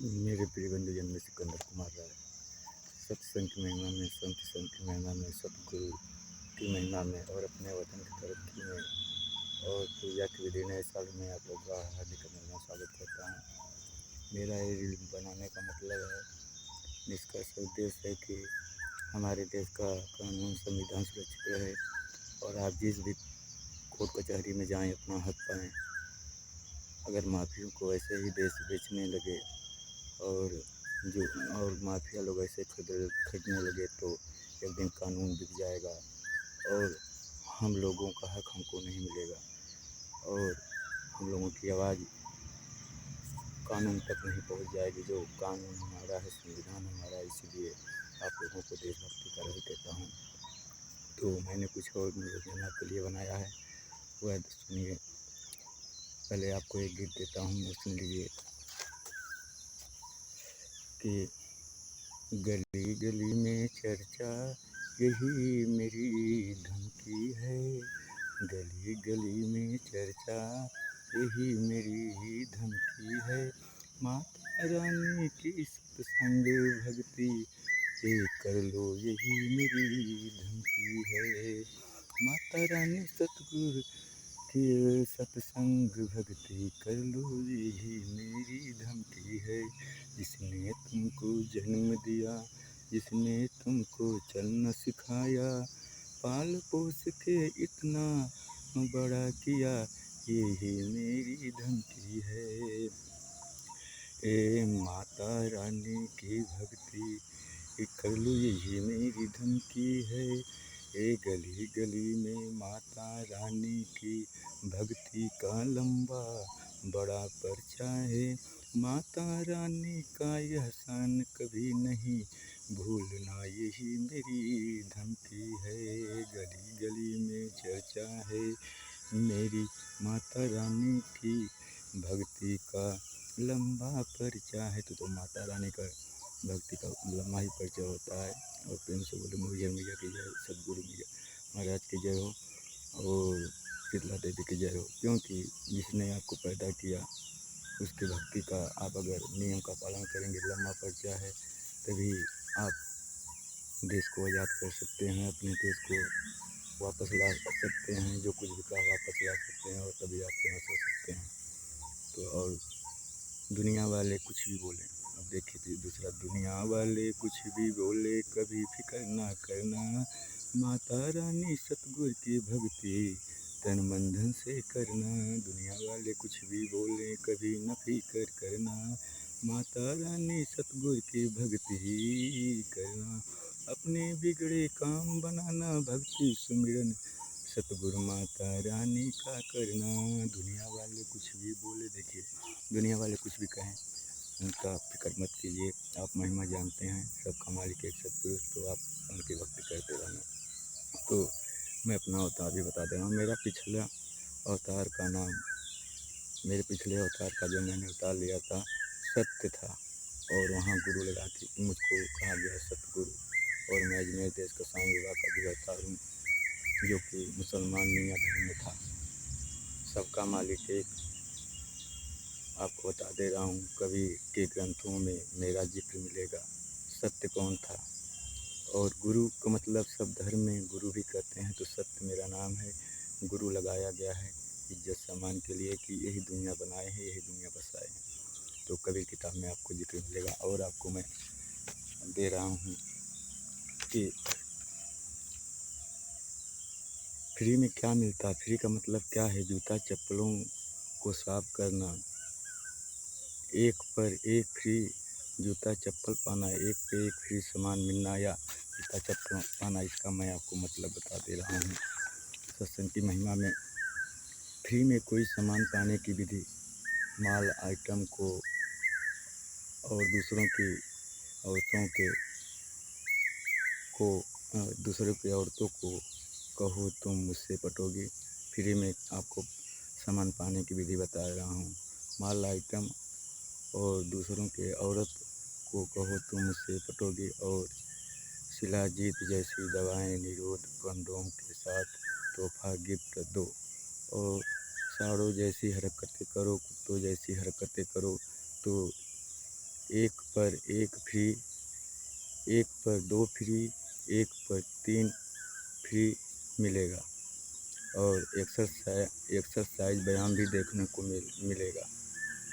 मेरे प्रिय बंधुजन में सिकंदर कुमार राय। सत्संग की महिमा में, संत संग की महिमा में, सतगुरु की महिमा में और अपने वतन की तरक्की में और पूजा की विधि नए साल में आप लोग का हार्दिक अभिनंदन स्वागत करता हूँ। मेरा ये रील बनाने का मतलब है, निष्कर्ष उद्देश्य है कि हमारे देश का कानून संविधान सुरक्षित रहे और आप जिस भी कोर्ट कचहरी में जाएं अपना हक पाएँ। अगर माफियों को ऐसे ही देश बेचने लगे और माफिया लोग ऐसे खरीदने लगे तो एक दिन कानून बिक जाएगा और हम लोगों का हक हमको नहीं मिलेगा और हम लोगों की आवाज़ कानून तक नहीं पहुंच जाएगी। जो कानून हमारा है, संविधान हमारा है, इसीलिए आप लोगों को देशभक्ति का रही कहता हूँ। तो मैंने कुछ और मनोरंजन आपके लिए बनाया है, वह सुनिए। पहले आपको एक गीत देता हूँ, वो सुन लीजिए कि गली गली में चर्चा यही मेरी धमकी है। गली गली में चर्चा यही मेरी धमकी है। माता रानी की सत्संग भक्ति ये कर लो यही मेरी धमकी है। माता रानी सतगुरु की सत्संग भक्ति कर लो यही मेरी धमकी है। जिसने तुमको जन्म दिया, जिसने तुमको चलना सिखाया, पाल पोस के इतना बड़ा किया, यही मेरी धमकी है। ए माता रानी की भक्ति कर लो यही मेरी धमकी है। ए गली गली में माता रानी की भक्ति का लंबा बड़ा पर्चा है। माता रानी का यह शान कभी नहीं भूलना, यही मेरी धमकी है। गली गली में चर्चा है मेरी माता रानी की भक्ति का लंबा पर्चा है। तो माता रानी का भक्ति का लंबा ही पर्चा होता है। और प्रेम से बोले मैया मैया की जय, सदगुरु मैया महाराज की जय हो और शीतला देवी की जय हो। क्योंकि जिसने आपको पैदा किया उसकी भक्ति का आप अगर नियम का पालन करेंगे, लंबा पर्चा है, तभी आप देश को आज़ाद कर सकते हैं, अपने देश को वापस ला सकते हैं, जो कुछ भी कहा वापस ला सकते हैं और तभी आप फेमस हो सकते हैं। तो और दुनिया वाले कुछ भी बोले, अब देखिए दूसरा, दुनिया वाले कुछ भी बोले कभी फिक्र ना करना, माता रानी सतगुरु की भक्ति तन मन धन से करना। दुनिया वाले कुछ भी बोले कभी न फिक्र करना, माता रानी सतगुरु की भक्ति करना। अपने बिगड़े काम बनाना, भक्ति सुमिरन सतगुरु माता रानी का करना। दुनिया वाले कुछ भी बोले, देखिए दुनिया वाले कुछ भी कहें, उनका फिक्र मत कीजिए। आप महिमा जानते हैं, सबका मालिक एक सतगुरु, तो आप उनकी भक्ति करते रहना। तो मैं अपना अवतार भी बता दे रहा हूँ। मेरे पिछले अवतार का जो मैंने अवतार लिया था, सत्य था और वहाँ गुरु लगा के मुझको कहा गया सतगुरु। और मैं अजमेर देश का स्वामी विवाह का भी अवतार हूँ, जो कि मुसलमान मियाँ धर्म में था। सबका मालिक एक। आपको बता दे रहा हूँ, कवि के ग्रंथों में मेरा जिक्र मिलेगा। सत्य कौन था और गुरु का मतलब सब धर्म में गुरु भी कहते हैं, तो सत्य मेरा नाम है। गुरु लगाया गया है इज्जत सम्मान के लिए कि यही दुनिया बनाए हैं, यही दुनिया बसाए हैं। तो कबीर किताब में आपको जिक्र मिलेगा। और आपको मैं दे रहा हूँ कि फ्री में क्या मिलता है। फ्री का मतलब क्या है? जूता चप्पलों को साफ करना, एक पर एक फ्री जूता चप्पल पाना, एक पे एक फ्री सामान मिलना या जूता चप्पल पाना, इसका मैं आपको मतलब बता दे रहा हूँ। सत्संग की महिमा में फ्री में कोई सामान पाने की विधि, माल आइटम को और दूसरों की औरतों को कहो तुम मुझसे पटोगी। फ्री में आपको सामान पाने की विधि बता रहा हूँ। माल आइटम और दूसरों के औरत को कहो तुम मुझसे पटोगी। और शिलाजीत जैसी दवाएं निरोध कंडोम के साथ तोहफा गिफ्ट दो। और सांडों जैसी हरकतें करो, कुत्तों जैसी हरकतें करो, तो एक पर एक फ्री, एक पर दो फ्री, एक पर तीन फ्री मिलेगा। और एक्सरसाइज व्यायाम भी देखने को मिलेगा,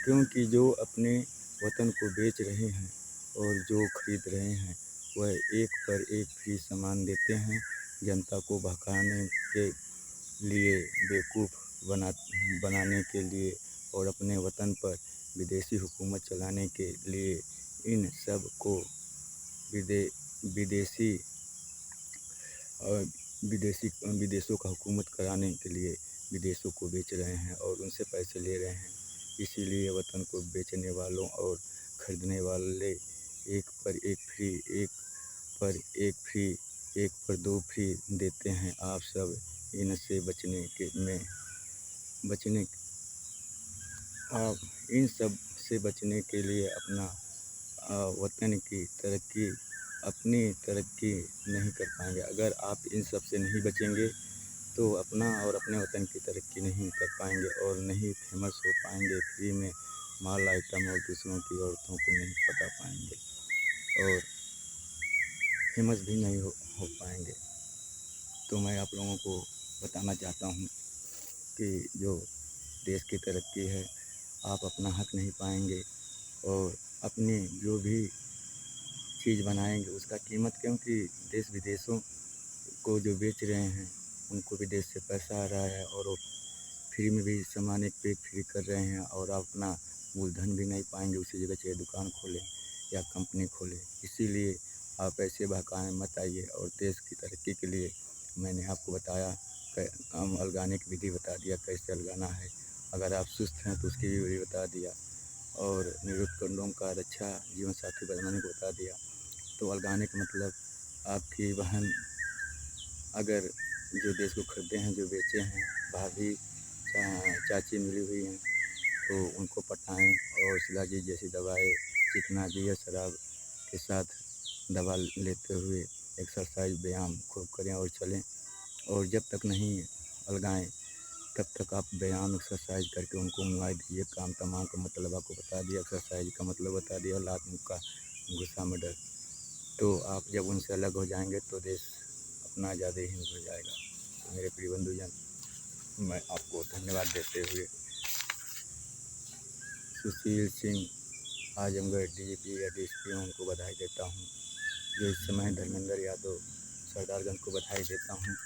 क्योंकि जो अपने वतन को बेच रहे हैं और जो खरीद रहे हैं वह एक पर एक फ्री सामान देते हैं, जनता को बहकाने के लिए, बेवकूफ़ बनाने के लिए और अपने वतन पर विदेशी हुकूमत चलाने के लिए इन सब को विदेशी और विदेशों का हुकूमत कराने के लिए विदेशों को बेच रहे हैं और उनसे पैसे ले रहे हैं। इसीलिए वतन को बेचने वालों और ख़रीदने वाले एक पर एक फ्री, एक पर एक फ्री, एक पर दो फ्री देते हैं। आप सब इनसे बचने आप इन सब से बचने के लिए वतन की तरक्की, अपनी तरक्की नहीं कर पाएंगे। अगर आप इन सब से नहीं बचेंगे तो अपना और अपने वतन की तरक्की नहीं कर पाएंगे और नहीं फेमस हो पाएंगे। फ्री में माल आइटम और दूसरों की औरतों को नहीं पटा पाएंगे और फेमस भी नहीं हो पाएंगे। तो मैं आप लोगों को बताना चाहता हूँ कि जो देश की तरक्की है, आप अपना हक नहीं पाएंगे और अपनी जो भी चीज़ बनाएंगे उसका कीमत, क्योंकि देश विदेशों को जो बेच रहे हैं उनको विदेश से पैसा आ रहा है और वो फ्री में भी सामान एक पे एक फ्री कर रहे हैं और आप अपना मूलधन भी नहीं पाएंगे। उसी जगह चाहे दुकान खोलें या कंपनी खोलें। इसीलिए आप ऐसे बहकाने मत आइए। और देश की तरक्की के लिए मैंने आपको बताया, काम अलगाने की विधि बता दिया, कैसे अलगाना है। अगर आप सुस्त हैं तो उसकी भी विधि बता दिया और निरुद्ध कंडोम का रक्षा जीवन साथी बनाने को बता दिया। तो अलगाने का मतलब आपकी बहन अगर जो देश को खरीदे हैं, जो बेचे हैं, भाभी चाची मिली हुई हैं तो उनको पटाएं और शिलाजीत जैसी दवाएं, चिकना बियर शराब के साथ दवा लेते हुए एक्सरसाइज व्यायाम खूब करें और चलें। और जब तक नहीं अलगाएं तब तक आप व्यायाम एक्सरसाइज करके उनको मुआवजा दीजिए। काम तमाम का मतलब आपको बता दिया, एक्सरसाइज का मतलब बता दिया, लात मुक्का गुस्सा में डर। तो आप जब उनसे अलग हो जाएंगे तो देश अपना ज़्यादा हिंद हो जाएगा। तो मेरे प्रिय बंधुजन, मैं आपको धन्यवाद देते हुए सुशील सिंह आजमगढ़ डीजीपी या डीएसपी उनको बधाई देता हूँ। जो इस समय धर्मेंद्र यादव सरदारगंज को बधाई देता हूँ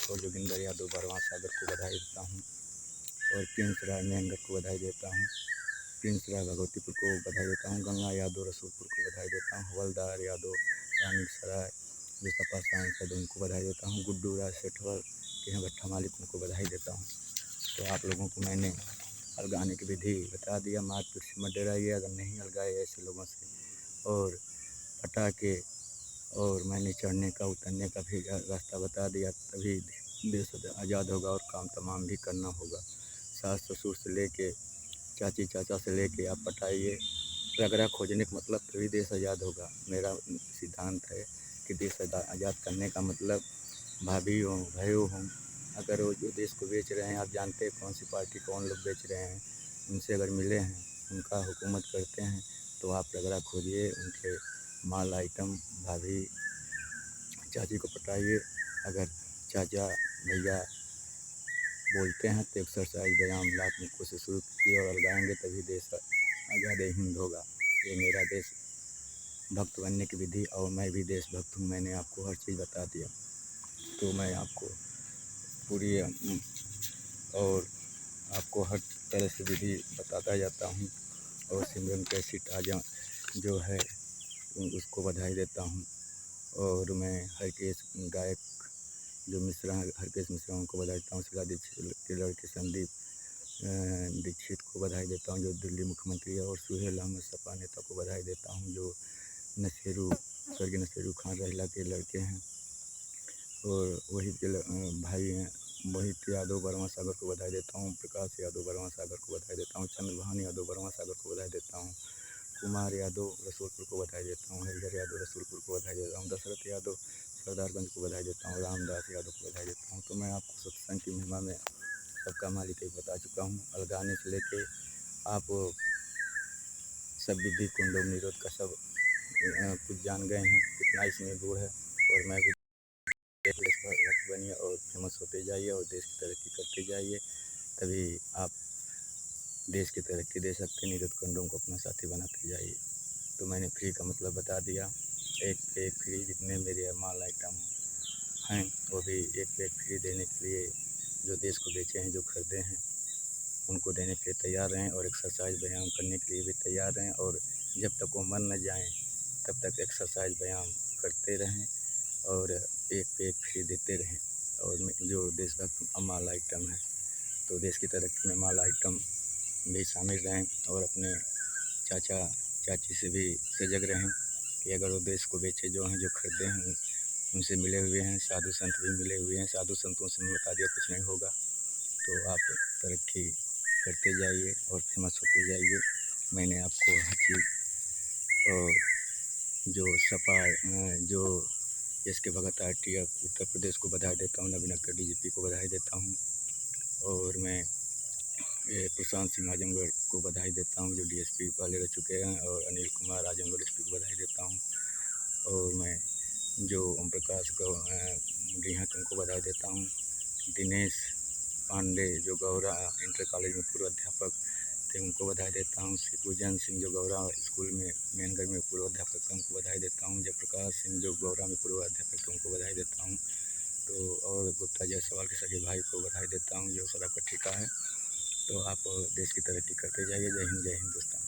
और जोगिंदर यादव बरवा सागर को बधाई देता हूँ और प्रिंस राय मेहनगढ़ को बधाई देता हूँ, प्रिंस राय भगवतीपुर को बधाई देता हूँ, गंगा यादव रसूलपुर को बधाई देता हूँ, हवलदार यादव रानी सराय जो सपा सांसद उनको बधाई देता हूँ, गुड्डू राज सेठवर के हैं भट्ठा मालिक उनको बधाई देता हूँ। तो आप लोगों को मैंने अलगाने की विधि बता दिया। मारपीट से मत डराइए अगर नहीं अलगाए ऐसे लोगों से, और पटा के और मैंने चढ़ने का उतरने का भी रास्ता बता दिया। तभी देश आज़ाद होगा और काम तमाम भी करना होगा। सास ससुर से लेके चाची चाचा से लेके आप पटाइए। रगड़ा खोजने का मतलब तभी देश आज़ाद होगा। मेरा सिद्धांत है कि देश आज़ाद करने का मतलब भाभी हों भाइयों हों, अगर वो जो देश को बेच रहे हैं, आप जानते हैं कौन सी पार्टी कौन लोग बेच रहे हैं, उनसे अगर मिले हैं, उनका हुकूमत करते हैं तो आप रगड़ा खोजिए, उनके माल आइटम भाभी चाची को पटाइए। अगर चाचा भैया बोलते हैं तो एक्सरसाइज व्यायाम लात मुक्कों से शुरू कीजिए और अलगाएंगे तभी देश आज़ाद हिंद होगा। ये मेरा देश भक्त बनने की विधि, और मैं भी देशभक्त हूँ। मैंने आपको हर चीज़ बता दिया। तो मैं आपको पूरी और आपको हर तरह से विधि बताता जाता हूँ। और सिमरन कैसेट आजा जो है उसको बधाई देता हूँ। और मैं हरकेश गायक जो मिश्रा हरकेश मिश्रा उनको बधाई देता हूँ। शीला दीक्षित के लड़के संदीप दीक्षित को बधाई देता हूँ जो दिल्ली मुख्यमंत्री है। और सुहेल अहमद सपा नेता को बधाई देता हूँ जो स्वर्गीय नसीरू खान रहला के लड़के हैं। और वही के भाई हैं। मोहित यादव बरवा सागर को बधाई देता हूँ। प्रकाश यादव बरवा सागर को बधाई देता हूँ। चंद्रभान यादव बरवा सागर को बधाई देता हूँ। कुमार यादव रसूलपुर को बधाई देता हूँ। हरिहर यादव रसूलपुर को बधाई देता हूँ। दशरथ यादव सरदारगंज को बधाई देता हूँ। रामदास यादव को बधाई देता हूँ। तो मैं आपको सत्संग की महिमा में सबका मालिक एक बता चुका हूँ। अलगाने से लेके आप सब विधि कुंडम निरोध का सब कुछ जान गए हैं, कितना इसमें गुण है। और मैं भी भक्त बनिए और फेमस होते जाइए और देश की तरक्की करते जाइए, तभी आप देश की तरक्की दे सकते हैं। निरोध कुंडम को अपना साथी बनाते जाइए। तो मैंने फ्री का मतलब बता दिया। एक पे एक फ्री, जितने मेरे माल आइटम हैं वो भी एक पे एक फ्री देने के लिए जो देश को बेचे हैं, जो खरीदे हैं, उनको देने के लिए तैयार रहें। और एक्सरसाइज व्यायाम करने के लिए भी तैयार रहें। और जब तक वो मर न जाएँ तब तक एक्सरसाइज व्यायाम करते रहें और एक पे एक फ्री देते रहें। और जो देशभक्त माल आइटम है, तो देश की तरक्की में माल आइटम भी शामिल रहें और अपने चाचा चाची से भी सजग रहें कि अगर वो देश को बेचे जो हैं, जो खरीदे हैं, उनसे मिले हुए हैं, साधु संत भी मिले हुए हैं। साधु संतों से बता दिया कुछ नहीं होगा। तो आप तरक्की करते जाइए और फेमस होते जाइए। मैंने आपको हर चीज़ और जो सपा जो एस के भगत RTF उत्तर प्रदेश को बधाई देता हूँ, नवीन अख्तर DGP को बधाई देता हूँ। और मैं प्रशांत सिंह आजमगढ़ को बधाई देता हूँ, जो DSP पहले रह चुके हैं। और अनिल कुमार आजमगढ़ SP को बधाई देता हूँ। और मैं जो ओम प्रकाश गृहक उनको बधाई देता हूँ। दिनेश पांडे जो गौरा इंटर कॉलेज में पूर्व अध्यापक थे, उनको बधाई देता हूँ। शिवपूजन सिंह जो गौरा स्कूल में मेहनगढ़ में पूर्व अध्यापक थे, उनको बधाई देता हूँ। जयप्रकाश सिंह जो गौरा में पूर्व अध्यापक थे, उनको बधाई देता हूँ। तो और गुप्ता जायसवाल के सगे भाई को बधाई देता हूँ, जो शराब का ठेका है। तो आप देश की तरक्की करते जाइए। जय हिंद दोस्तों।